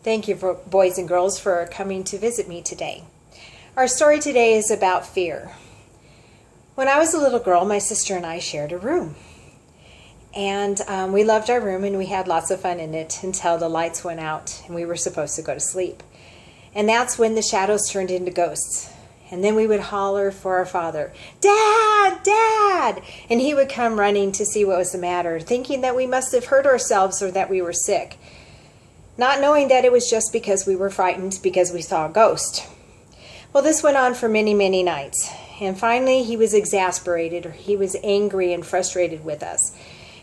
Thank you, boys and girls, for coming to visit me today. Our story today is about fear. When I was a little girl, my sister and I shared a room. And we loved our room and we had lots of fun in it until the lights went out and we were supposed to go to sleep. And that's when the shadows turned into ghosts. And then we would holler for our father, "Dad! Dad!" And he would come running to see what was the matter, thinking that we must have hurt ourselves or that we were sick, not knowing that it was just because we were frightened because we saw a ghost. Well, this went on for many, many nights. And finally, he was exasperated, or he was angry and frustrated with us.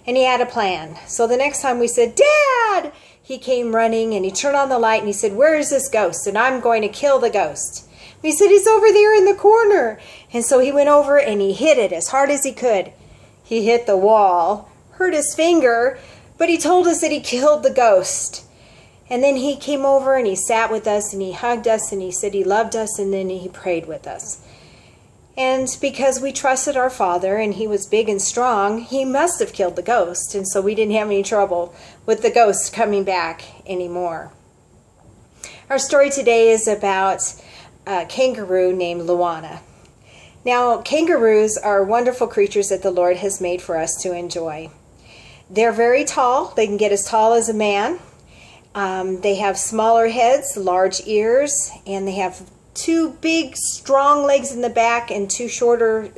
And he had a plan. So the next time we said, "Dad!" he came running and he turned on the light and he said, "Where is this ghost? And I'm going to kill the ghost." We said, "He's over there in the corner." And so he went over and he hit it as hard as he could. He hit the wall, hurt his finger, but he told us that he killed the ghost. And then he came over and he sat with us and he hugged us and he said he loved us and then he prayed with us. And because we trusted our father and he was big and strong, he must have killed the ghost. And so we didn't have any trouble with the ghost coming back anymore. Our story today is about a kangaroo named Lowana. Now, kangaroos are wonderful creatures that the Lord has made for us to enjoy. They're very tall. They can get as tall as a man. They have smaller heads, large ears, and they have two big, strong legs in the back and two shorter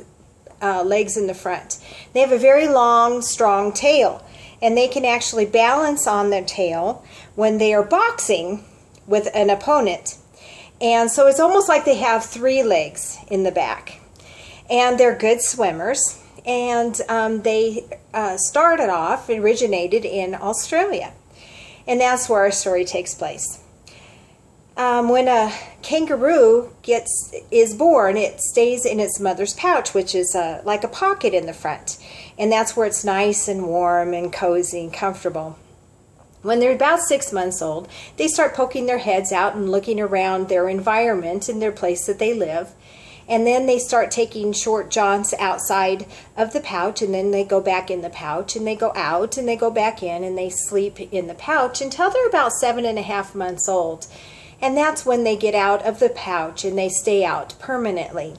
legs in the front. They have a very long, strong tail, and they can actually balance on their tail when they are boxing with an opponent. And so it's almost like they have three legs in the back. And they're good swimmers. And they originated in Australia. And that's where our story takes place. When a kangaroo is born, it stays in its mother's pouch, which is like a pocket in the front. And that's where it's nice and warm and cozy and comfortable. When they're about 6 months old, they start poking their heads out and looking around their environment and their place that they live. And then they start taking short jaunts outside of the pouch, and then they go back in the pouch, and they go out, and they go back in, and they sleep in the pouch until they're about 7.5 months old. And that's when they get out of the pouch, and they stay out permanently.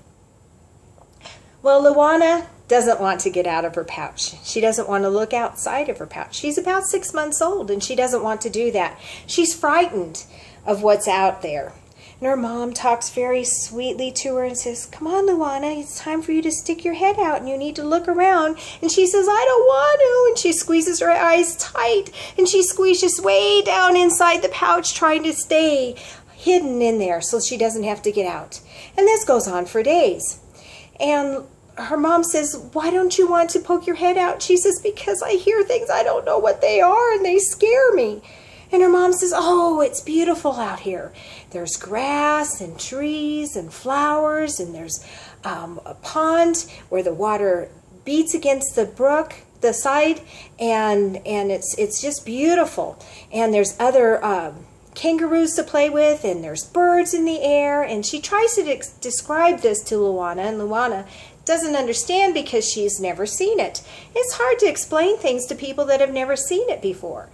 Well, Lowana doesn't want to get out of her pouch. She doesn't want to look outside of her pouch. She's about 6 months old, and she doesn't want to do that. She's frightened of what's out there. And her mom talks very sweetly to her and says, "Come on, Lowana, it's time for you to stick your head out and you need to look around." And she says, "I don't want to." And she squeezes her eyes tight and she squeezes way down inside the pouch, trying to stay hidden in there so she doesn't have to get out. And this goes on for days. And her mom says, "Why don't you want to poke your head out?" She says, "Because I hear things, I don't know what they are, and they scare me." And her mom says, "Oh, it's beautiful out here. There's grass and trees and flowers, and there's a pond where the water beats against the brook, the side, and it's just beautiful. And there's other kangaroos to play with, and there's birds in the air." And she tries to describe this to Lowana, and Lowana doesn't understand because she's never seen it. It's hard to explain things to people that have never seen it before,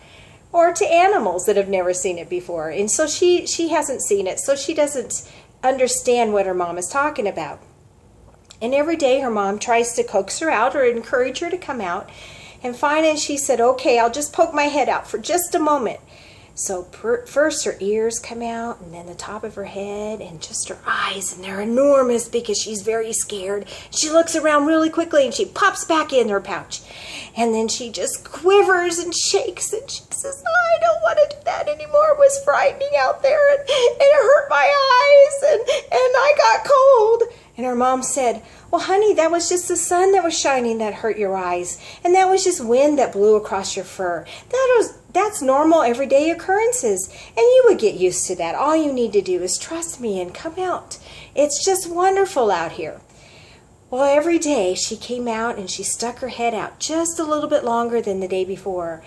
or to animals that have never seen it before. And so she hasn't seen it, so she doesn't understand what her mom is talking about. And every day her mom tries to coax her out or encourage her to come out. And finally she said, "Okay, I'll just poke my head out for just a moment." So first her ears come out, and then the top of her head, and just her eyes, and they're enormous because she's very scared. She looks around really quickly and she pops back in her pouch. And then she just quivers and shakes and she says, "I don't want to do that anymore. It was frightening out there and it hurt my eyes and I got cold." And her mom said, "Well, honey, that was just the sun that was shining that hurt your eyes. And that was just wind that blew across your fur. That's normal everyday occurrences. And you would get used to that. All you need to do is trust me and come out. It's just wonderful out here." Well, every day she came out and she stuck her head out just a little bit longer than the day before.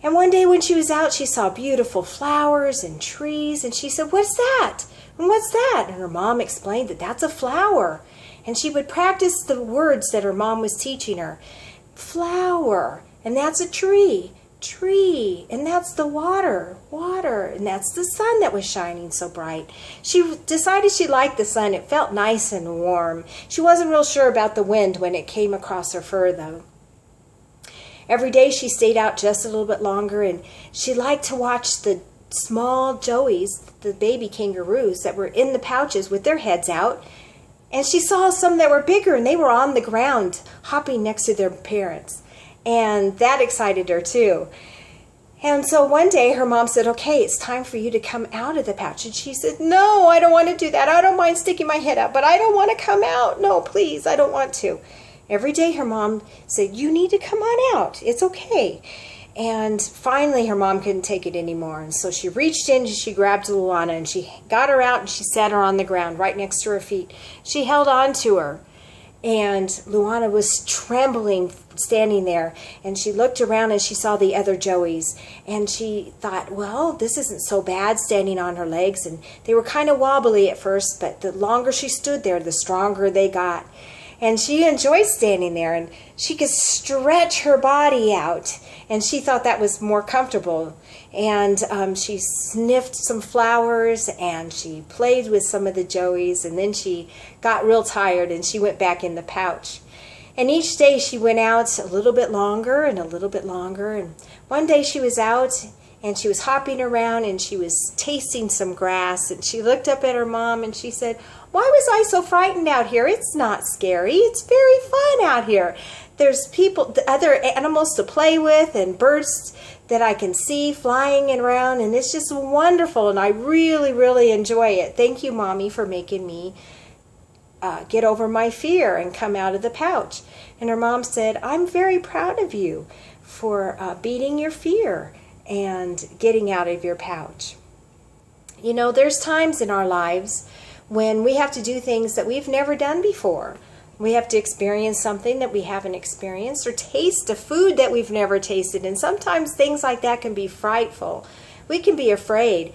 And one day when she was out, she saw beautiful flowers and trees. And she said, "What's that? And what's that?" And her mom explained that that's a flower. And she would practice the words that her mom was teaching her. Flower, and that's a tree. tree, and that's the water, and that's the sun that was shining so bright. She decided she liked the sun. It felt nice and warm. She wasn't real sure about the wind when it came across her fur, though. Every day she stayed out just a little bit longer, and she liked to watch the small joeys, the baby kangaroos that were in the pouches with their heads out. And she saw some that were bigger, and they were on the ground hopping next to their parents. And that excited her too. And so one day her mom said, okay, it's time for you to come out of the pouch. And she said, no, I don't want to do that. I don't mind sticking my head out, but I don't want to come out. No, please, I don't want to. Every day her mom said, you need to come on out. It's okay. And finally her mom couldn't take it anymore. And so she reached in and she grabbed Lowana and she got her out and she sat her on the ground right next to her feet. She held on to her. And Lowana was trembling standing there, and she looked around and she saw the other joeys, and she thought, well, this isn't so bad standing on her legs. And they were kind of wobbly at first, but the longer she stood there, the stronger they got. And she enjoyed standing there, and she could stretch her body out, and she thought that was more comfortable. And she sniffed some flowers, and she played with some of the joeys, and then she got real tired, and she went back in the pouch. And each day she went out a little bit longer and a little bit longer. And one day she was out, and she was hopping around, and she was tasting some grass, and she looked up at her mom, and she said, why was I so frightened out here? It's not scary. It's very fun out here. There's people, other animals to play with, and birds that I can see flying around, and it's just wonderful, and I really, really enjoy it. Thank you, Mommy, for making me get over my fear and come out of the pouch. And her mom said, I'm very proud of you for beating your fear and getting out of your pouch. You know, there's times in our lives when we have to do things that we've never done before. We have to experience something that we haven't experienced, or taste a food that we've never tasted. And sometimes things like that can be frightful. We can be afraid.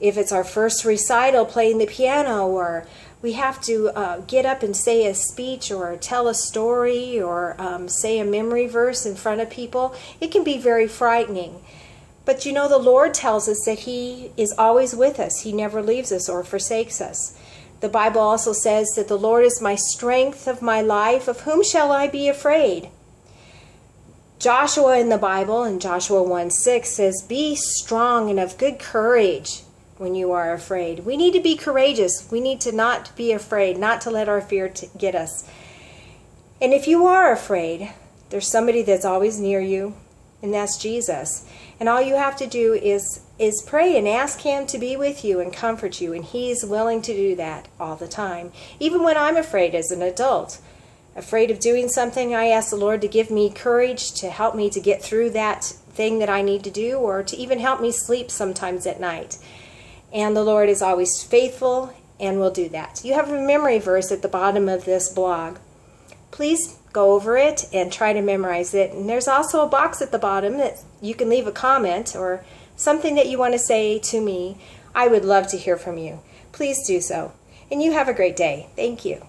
If it's our first recital playing the piano, or we have to get up and say a speech or tell a story or say a memory verse in front of people, it can be very frightening. But you know, the Lord tells us that He is always with us. He never leaves us or forsakes us. The Bible also says that the Lord is my strength of my life. Of whom shall I be afraid? Joshua in the Bible, in Joshua 1:6, says, be strong and of good courage when you are afraid. We need to be courageous. We need to not be afraid, not to let our fear get us. And if you are afraid, there's somebody that's always near you, and that's Jesus. And all you have to do is pray and ask Him to be with you and comfort you, and He's willing to do that all the time. Even when I'm afraid as an adult, afraid of doing something, I ask the Lord to give me courage to help me to get through that thing that I need to do, or to even help me sleep sometimes at night. And the Lord is always faithful and will do that. You have a memory verse at the bottom of this blog. Please go over it and try to memorize it. And there's also a box at the bottom that you can leave a comment or something that you want to say to me. I would love to hear from you. Please do so. And you have a great day. Thank you.